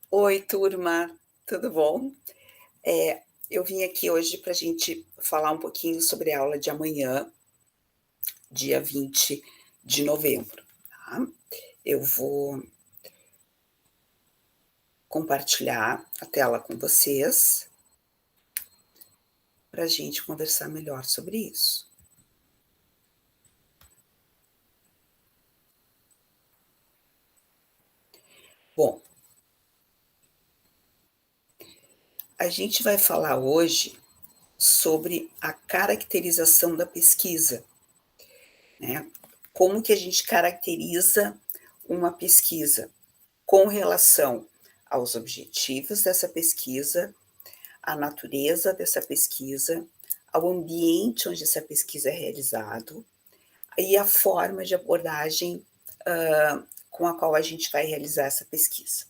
Oi, turma, tudo bom? Eu vim aqui hoje para a gente falar um pouquinho sobre a aula de amanhã, dia 20 de novembro, tá? Eu vou compartilhar a tela com vocês para a gente conversar melhor sobre isso. Bom, a gente vai falar hoje sobre a caracterização da pesquisa, né? Como que a gente caracteriza uma pesquisa com relação aos objetivos dessa pesquisa, a natureza dessa pesquisa, ao ambiente onde essa pesquisa é realizado e a forma de abordagem, com a qual a gente vai realizar essa pesquisa.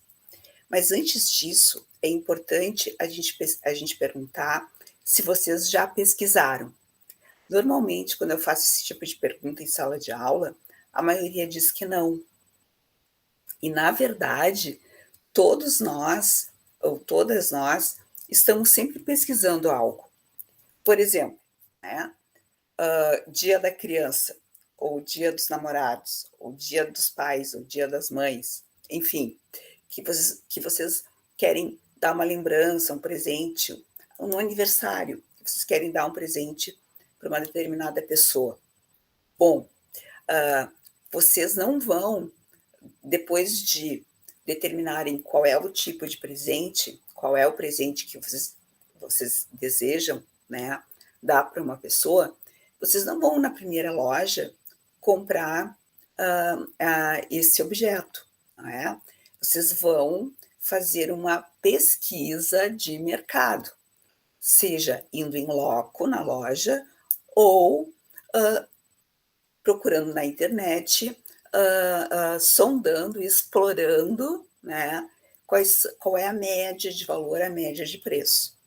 Mas antes disso, é importante a gente perguntar se vocês já pesquisaram. Normalmente, quando eu faço esse tipo de pergunta em sala de aula, a maioria diz que não. E, na verdade, todos nós, ou todas nós, estamos sempre pesquisando algo. Por exemplo, né, dia da criança, ou dia dos namorados, ou dia dos pais, ou dia das mães, enfim, que vocês querem dar uma lembrança, um presente, no aniversário, vocês querem dar um presente para uma determinada pessoa. Bom, hã, vocês não vão, depois de determinarem qual é o tipo de presente, qual é o presente que vocês desejam, né, dar para uma pessoa, vocês não vão na primeira loja comprar, esse objeto, não é. Vocês vão fazer uma pesquisa de mercado, seja indo em loco na loja ou, hã, procurando na internet, sondando, explorando, né, qual é a média de valor, a média de preço.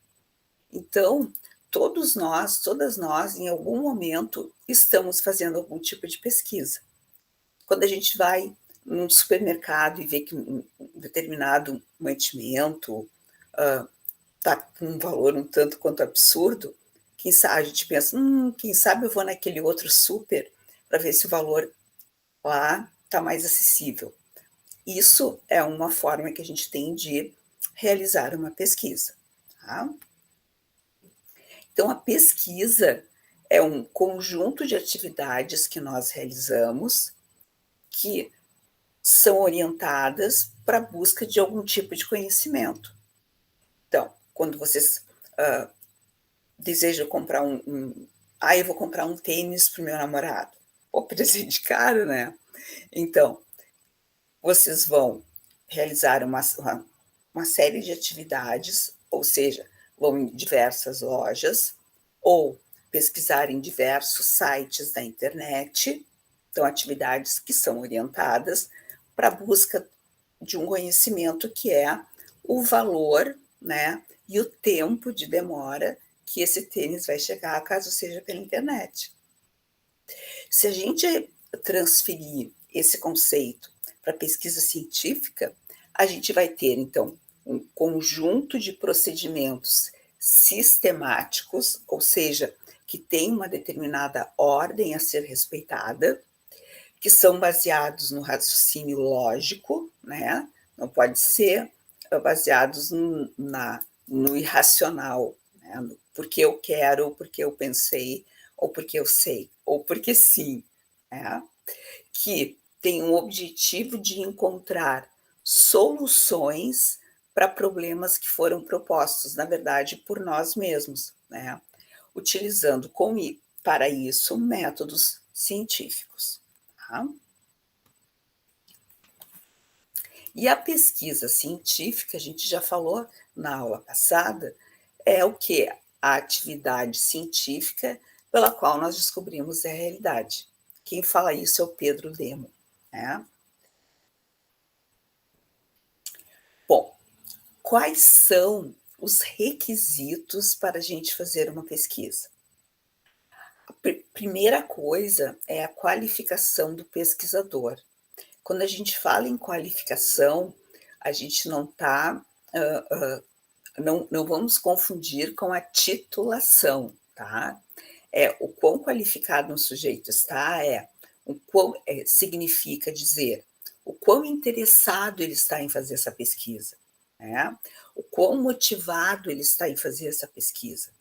Então, todas nós, em algum momento, estamos fazendo algum tipo de pesquisa. Quando a gente vai num supermercado e vê que um determinado mantimento, está com um valor um tanto quanto absurdo, a gente pensa: quem sabe eu vou naquele outro super para ver se o valor lá está mais acessível". Isso é uma forma que a gente tem de realizar uma pesquisa, tá. Então a pesquisa é um conjunto de atividades que nós realizamos, que são orientadas para a busca de algum tipo de conhecimento. Então, quando vocês, hã, desejam comprar eu vou comprar um tênis para o meu namorado. Pô, presente caro, né. Então, vocês vão realizar uma série de atividades, ou seja, vão em diversas lojas ou pesquisar em diversos sites da internet, então atividades que são orientadas para a busca de um conhecimento que é o valor, né, e o tempo de demora que esse tênis vai chegar, caso seja pela internet. Se a gente transferir esse conceito para pesquisa científica, a gente vai ter, então, um conjunto de procedimentos sistemáticos, ou seja, que tem uma determinada ordem a ser respeitada, que são baseados no raciocínio lógico, né, não pode ser, baseados no irracional, né, no porque eu quero, porque eu pensei, ou porque eu sei, ou porque sim, né, que tem o objetivo de encontrar soluções para problemas que foram propostos, na verdade, por nós mesmos, né, utilizando para isso métodos científicos, tá. E a pesquisa científica, a gente já falou na aula passada, é o que? A atividade científica pela qual nós descobrimos a realidade. Quem fala isso é o Pedro Demo, né. Bom, quais são os requisitos para a gente fazer uma pesquisa? A primeira coisa é a qualificação do pesquisador. Quando a gente fala em qualificação, A gente não está, não vamos confundir com a titulação, tá? O quão qualificado um sujeito está, o quão significa dizer o quão interessado ele está em fazer essa pesquisa, né? O quão motivado ele está em fazer essa pesquisa,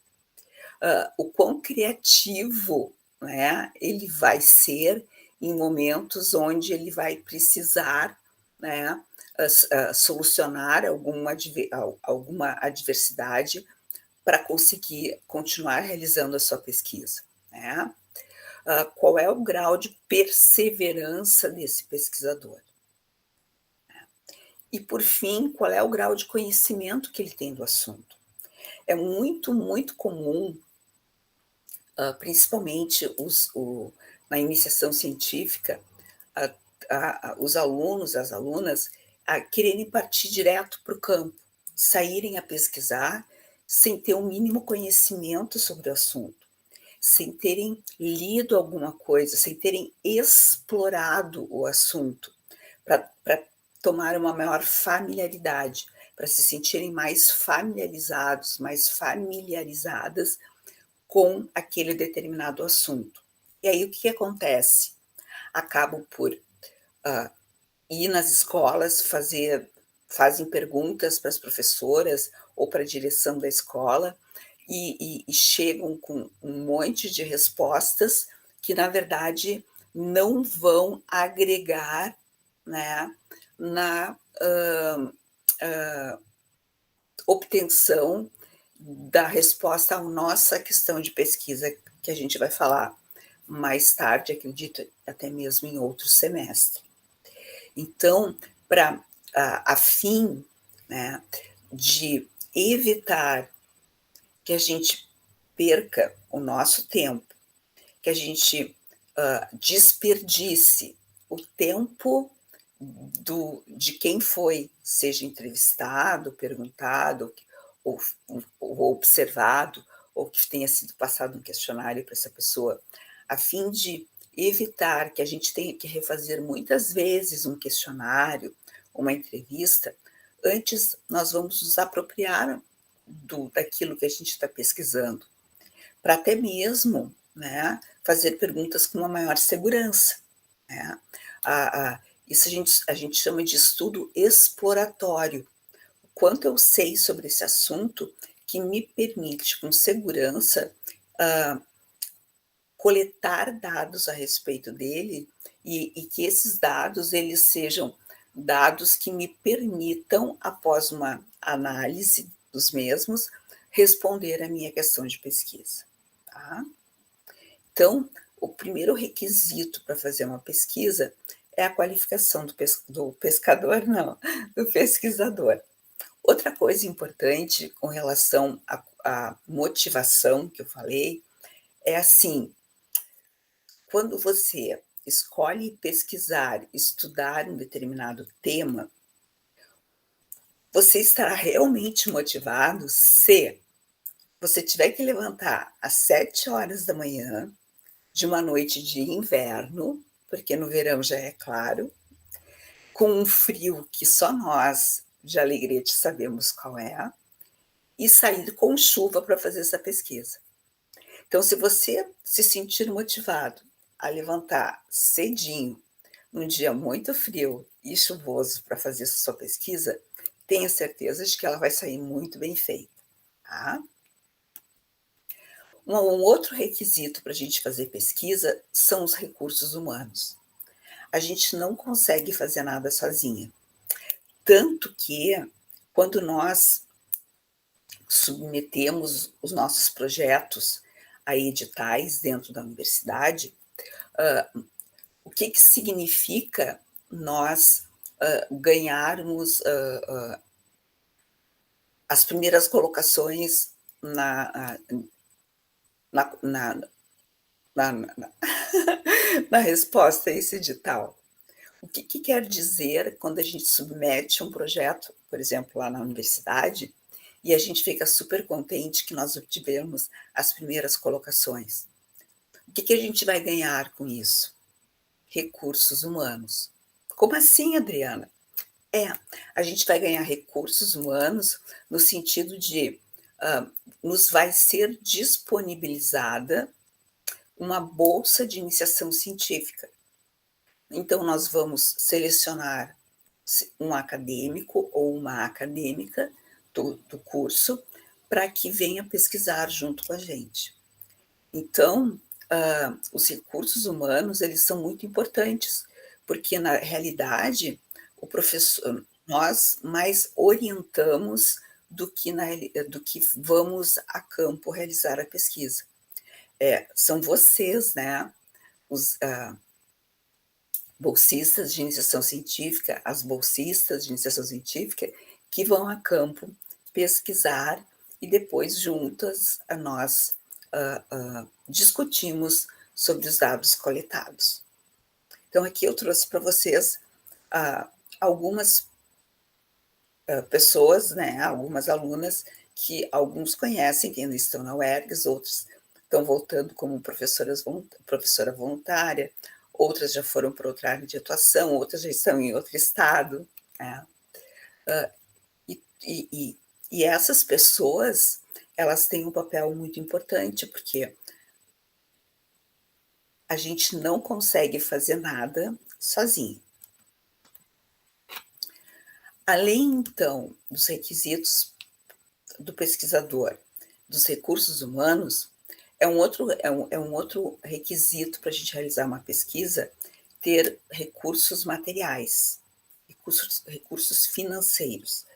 o quão criativo, né, ele vai ser em momentos onde ele vai precisar, né, solucionar alguma adversidade para conseguir continuar realizando a sua pesquisa, né? Qual é o grau de perseverança desse pesquisador? E, por fim, qual é o grau de conhecimento que ele tem do assunto? É muito, muito comum, principalmente na iniciação científica, a os alunos, as alunas, a quererem partir direto para o campo, saírem a pesquisar sem ter o mínimo conhecimento sobre o assunto, sem terem lido alguma coisa, sem terem explorado o assunto, para tomar uma maior familiaridade, para se sentirem mais familiarizados, mais familiarizadas com aquele determinado assunto. E aí o que acontece? Acabam por ir nas escolas, fazem perguntas para as professoras ou para a direção da escola e chegam com um monte de respostas que, na verdade, não vão agregar, né, na obtenção da resposta à nossa questão de pesquisa, que a gente vai falar mais tarde, acredito, até mesmo em outro semestre. Então, para a fim, né, de evitar que a gente perca o nosso tempo, que a gente desperdice o tempo de quem foi, seja entrevistado, perguntado, ou observado, ou que tenha sido passado um questionário para essa pessoa, a fim de evitar que a gente tenha que refazer muitas vezes um questionário, uma entrevista. Antes nós vamos nos apropriar daquilo que a gente está pesquisando, para até mesmo, né, fazer perguntas com uma maior segurança, né? Isso a gente chama de estudo exploratório. O quanto eu sei sobre esse assunto que me permite, com segurança, coletar dados a respeito dele e que esses dados eles sejam dados que me permitam, após uma análise dos mesmos, responder a minha questão de pesquisa, tá? Então, o primeiro requisito para fazer uma pesquisa é a qualificação do pescador, não, do pesquisador. Outra coisa importante com relação à motivação que eu falei, é assim, quando você escolhe pesquisar, estudar um determinado tema, você estará realmente motivado se você tiver que levantar às 7 horas da manhã de uma noite de inverno, porque no verão já é claro, com um frio que só nós de Alegrete sabemos qual é, e sair com chuva para fazer essa pesquisa. Então, se você se sentir motivado a levantar cedinho, num dia muito frio e chuvoso para fazer essa sua pesquisa, tenha certeza de que ela vai sair muito bem feita, tá? Um outro requisito para a gente fazer pesquisa são os recursos humanos. A gente não consegue fazer nada sozinha. Tanto que, quando nós submetemos os nossos projetos a editais dentro da universidade, o que significa nós ganharmos as primeiras colocações na, na, na, na na resposta a esse edital? O que quer dizer quando a gente submete um projeto, por exemplo, lá na universidade, e a gente fica super contente que nós obtivemos as primeiras colocações? O que a gente vai ganhar com isso? Recursos humanos. Como assim, Adriana? É, a gente vai ganhar recursos humanos no sentido de, nos vai ser disponibilizada uma bolsa de iniciação científica. Então nós vamos selecionar um acadêmico ou uma acadêmica do curso para que venha pesquisar junto com a gente. Então, os recursos humanos, eles são muito importantes, porque na realidade o professor nós mais orientamos do que vamos a campo realizar a pesquisa. São vocês, né, os, bolsistas de iniciação científica, as bolsistas de iniciação científica, que vão a campo pesquisar e depois juntas a nós, discutimos sobre os dados coletados. Então aqui eu trouxe para vocês, algumas, pessoas, né, algumas alunas que alguns conhecem, que ainda estão na UERGS, outros estão voltando como professora voluntária, outras já foram para outra área de atuação, outras já estão em outro estado, né. E e e e essas pessoas, elas têm um papel muito importante, porque a gente não consegue fazer nada sozinho. Além, então, dos requisitos do pesquisador, dos recursos humanos, é um outro requisito para a gente realizar uma pesquisa, ter recursos materiais, recursos financeiros.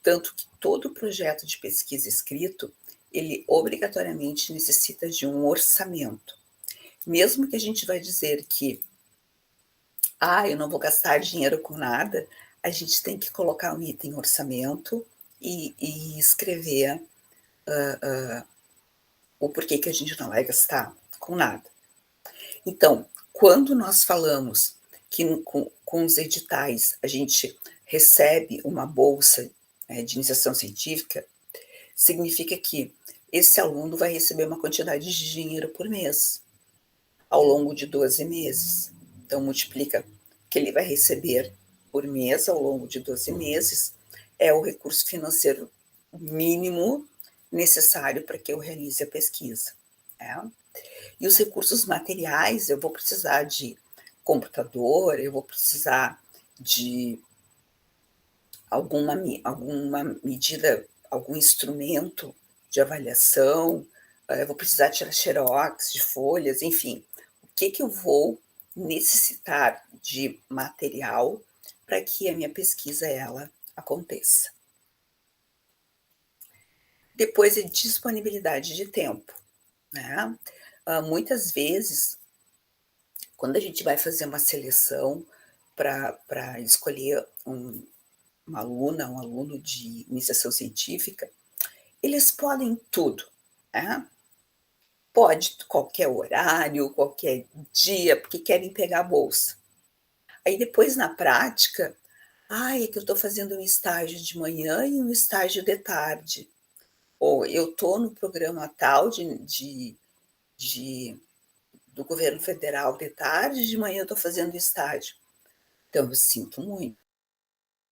Tanto que todo projeto de pesquisa escrito, ele obrigatoriamente necessita de um orçamento. Mesmo que a gente vai dizer que: "Ah, eu não vou gastar dinheiro com nada", a gente tem que colocar um item orçamento e escrever, o porquê que a gente não vai gastar com nada. Então, quando nós falamos que com os editais a gente recebe uma bolsa, de iniciação científica, significa que esse aluno vai receber uma quantidade de dinheiro por mês, ao longo de 12 meses. Então multiplica o que ele vai receber por mês, ao longo de 12 meses, é o recurso financeiro mínimo necessário para que eu realize a pesquisa, né. E os recursos materiais, eu vou precisar de computador, eu vou precisar de alguma medida, algum instrumento de avaliação, eu vou precisar tirar xerox de folhas, enfim. O que que eu vou necessitar de material para que a minha pesquisa, ela aconteça. Depois é disponibilidade de tempo, né. Muitas vezes, quando a gente vai fazer uma seleção para escolher uma aluna, um aluno de iniciação científica, eles podem tudo, né. Pode qualquer horário, qualquer dia, porque querem pegar a bolsa. Aí depois na prática: "Ai, é que eu estou fazendo um estágio de manhã e um estágio de tarde", ou "Eu estou no programa tal de do governo federal de tarde, de manhã eu estou fazendo estágio". Então eu sinto muito.